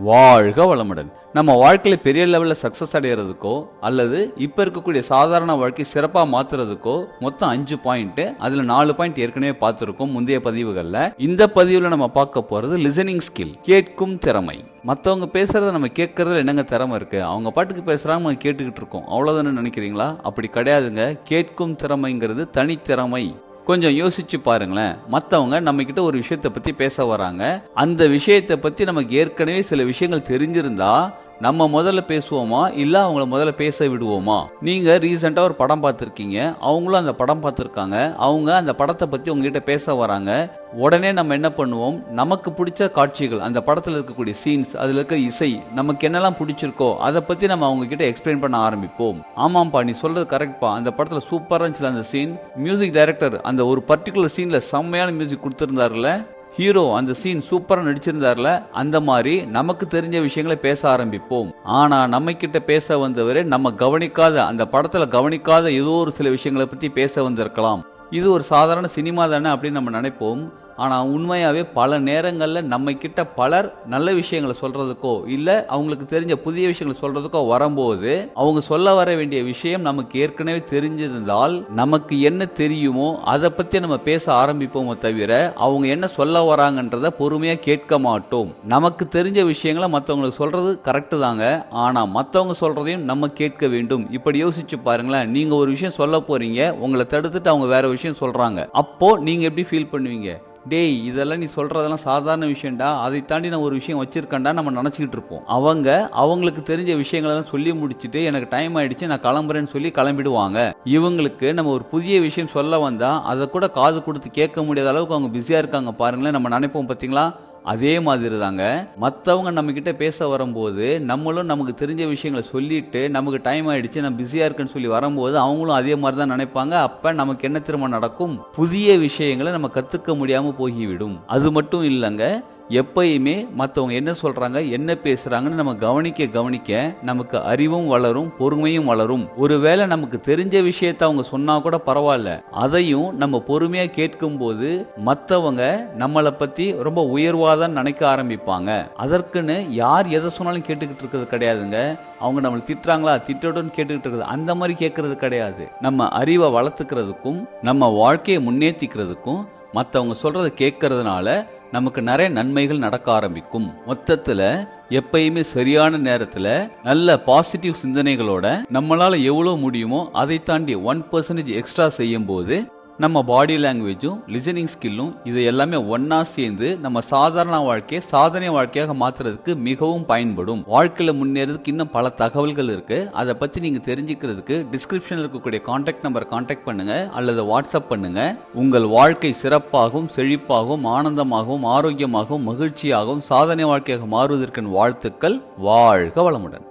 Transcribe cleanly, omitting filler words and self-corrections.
வாழ்க வளமுடன். நம்ம வாழ்க்கையில பெரிய லெவல்ல சக்சஸ் அடைகிறதுக்கோ அல்லது இப்ப இருக்கக்கூடிய சாதாரண வாழ்க்கை சிறப்பா மாத்துறதுக்கோ மொத்தம் 5 பாயிண்ட். அதுல 4 பாயிண்ட் ஏற்கனவே பார்த்திருக்கோம் முந்தைய பதிவுகள்ல. இந்த பதிவுல நம்ம பார்க்க போறது லிசனிங் ஸ்கில், கேட்கும் திறமை. மற்றவங்க பேசுறத நம்ம கேட்கறதுல என்னங்க திறமை இருக்கு? அவங்க பாட்டுக்கு பேசுறாங்க, நம்ம கேட்டுக்கிட்டு இருக்கோம், அவ்வளவுதானே நினைக்கிறீங்களா? அப்படி கிடையாதுங்க. கேட்கும் திறமைங்கிறது தனித்திறமை. கொஞ்சம் யோசிச்சு பாருங்களேன். மற்றவங்க நம்ம கிட்ட ஒரு விஷயத்தை பத்தி பேச வராங்க. அந்த விஷயத்தை பத்தி நமக்கு ஏற்கனவே சில விஷயங்கள் தெரிஞ்சிருந்தா நம்ம முதல்ல பேசுவோமா இல்ல அவங்கள முதல்ல பேச விடுவோமா? நீங்க ரீசெண்டா ஒரு படம் பார்த்திருக்கீங்க, அவங்களும் அந்த படம் பார்த்திருக்காங்க, அவங்க அந்த படத்தை பத்தி உங்ககிட்ட பேச வராங்க. உடனே நம்ம என்ன பண்ணுவோம்? நமக்கு பிடிச்ச காட்சிகள், அந்த படத்துல இருக்கக்கூடிய சீன்ஸ், அதுல இருக்க இசை, நமக்கு என்னெல்லாம் பிடிச்சிருக்கோ அதை பத்தி நம்ம அவங்க கிட்ட எக்ஸ்பிளைன் பண்ண ஆரம்பிப்போம். ஆமாம்பா, நீ சொல்றது கரெக்ட்பா, அந்த படத்துல சூப்பரா இருந்துச்சு அந்த சீன், மியூசிக் டைரக்டர் அந்த ஒரு பர்டிகுலர் சீன்ல செம்மையான மியூசிக் கொடுத்திருந்தாருல, ஹீரோ அந்த சீன் சூப்பரா நடிச்சிருந்தார்ல, அந்த மாதிரி நமக்கு தெரிஞ்ச விஷயங்களை பேச ஆரம்பிப்போம். ஆனா நம்ம கிட்ட பேச வந்தவரே நம்ம கவனிக்காத, அந்த படத்துல கவனிக்காத ஏதோ ஒரு சில விஷயங்களை பத்தி பேச வந்திருக்கலாம். இது ஒரு சாதாரண சினிமா தானே அப்படின்னு நம்ம நினைப்போம். ஆனா உண்மையாவே பல நேரங்கள்ல நம்ம கிட்ட பலர் நல்ல விஷயங்களை சொல்றதுக்கோ இல்ல அவங்களுக்கு தெரிஞ்ச புதிய விஷயங்களை சொல்றதுக்கோ வரும்போது அவங்க சொல்ல வர வேண்டிய விஷயம் நமக்கு ஏற்கனவே தெரிஞ்சிருந்தால் நமக்கு என்ன தெரியுமோ அதை பத்தி நம்ம பேச ஆரம்பிப்போமோ தவிர அவங்க என்ன சொல்ல வராங்கன்றத பொறுமையா கேட்க மாட்டோம். நமக்கு தெரிஞ்ச விஷயங்களை மற்றவங்களுக்கு சொல்றது கரெக்டு தாங்க, ஆனா மற்றவங்க சொல்றதையும் நம்ம கேட்க வேண்டும். இப்படி யோசிச்சு பாருங்களேன். நீங்க ஒரு விஷயம் சொல்ல போறீங்க, உங்களை தடுத்துட்டு அவங்க வேற விஷயம் சொல்றாங்க, அப்போ நீங்க எப்படி ஃபீல் பண்ணுவீங்க? டேய், இதெல்லாம் நீ சொல்றதெல்லாம் சாதாரண விஷயம்டா, அதை தாண்டி நான் ஒரு விஷயம் வச்சிருக்கேன்டா நம்ம நினைச்சிக்கிட்டு இருப்போம். அவங்களுக்கு தெரிஞ்ச விஷயங்களெல்லாம் சொல்லி முடிச்சுட்டு எனக்கு டைம் ஆயிடுச்சு நான் கிளம்புறேன்னு சொல்லி கிளம்பிடுவாங்க. இவங்களுக்கு நம்ம ஒரு புதிய விஷயம் சொல்ல வந்தா அதை கூட காது கொடுத்து கேட்க முடியாத அளவுக்கு அவங்க பிஸியா இருக்காங்க பாருங்களேன். நம்ம நினைப்போம் பாத்தீங்களா? அதே மாதிரி தாங்க மற்றவங்க நம்ம கிட்ட பேச வரும்போது நம்மளும் நமக்கு தெரிஞ்ச விஷயங்களை சொல்லிட்டு நமக்கு டைம் ஆயிடுச்சு நான் பிஸியா இருக்கேன்னு சொல்லி வரும்போது அவங்களும் அதே மாதிரி தான் நினைப்பாங்க. அப்ப நமக்கு என்ன திரும்ப நடக்கும்? புதிய விஷயங்களை நம்ம கத்துக்க முடியாம போய்விடும். அது மட்டும் இல்லைங்க, எப்பயுமே மற்றவங்க என்ன சொல்றாங்க என்ன பேசுறாங்கன்னு நம்ம கவனிக்க நமக்கு அறிவும் வளரும், பொறுமையும் வளரும். ஒருவேளை நமக்கு தெரிஞ்ச விஷயத்த அவங்க சொன்னா கூட பரவாயில்ல, அதையும் நம்ம பொறுமையா கேட்கும் போது மற்றவங்க நம்மளை பத்தி ரொம்ப உயர்வாதான் நினைக்க ஆரம்பிப்பாங்க. அதற்குன்னு யார் எதை சொன்னாலும் கேட்டுக்கிட்டு இருக்கிறது கிடையாதுங்க. அவங்க நம்மளை திட்டுறாங்களா, திட்டோன்னு கேட்டுக்கிட்டு இருக்குது அந்த மாதிரி கேட்கறது கிடையாது. நம்ம அறிவை வளர்த்துக்கிறதுக்கும் நம்ம வாழ்க்கையை முன்னேற்றிக்கிறதுக்கும் மற்றவங்க சொல்றதை கேட்கறதுனால நமக்கு நிறைய நன்மைகள் நடக்க ஆரம்பிக்கும். மொத்தத்துல எப்பயுமே சரியான நேரத்துல நல்ல பாசிட்டிவ் சிந்தனைகளோட நம்மளால எவ்வளவு முடியுமோ அதை தாண்டி 1% எக்ஸ்ட்ரா செய்யும் போது நம்ம பாடி லாங்குவேஜும் லிசனிங் ஸ்கில்லும் இது எல்லாமே ஒன்னா சேர்ந்து நம்ம சாதாரண வாழ்க்கையை சாதனை வாழ்க்கையாக மாத்துறதுக்கு மிகவும் பயன்படும். வாழ்க்கையில முன்னேறதுக்கு இன்னும் பல தகவல்கள் இருக்கு. அதை பத்தி நீங்க தெரிஞ்சுக்கிறதுக்கு டிஸ்கிரிப்ஷன்ல இருக்கக்கூடிய கான்டாக்ட் நம்பர் கான்டாக்ட் பண்ணுங்க அல்லது வாட்ஸ்அப் பண்ணுங்க. உங்கள் வாழ்க்கை சிறப்பாகவும் செழிப்பாகவும் ஆனந்தமாகவும் ஆரோக்கியமாகவும் மகிழ்ச்சியாகவும் சாதனை வாழ்க்கையாக மாறுவதற்கு வாழ்த்துக்கள். வாழ்க வளமுடன்.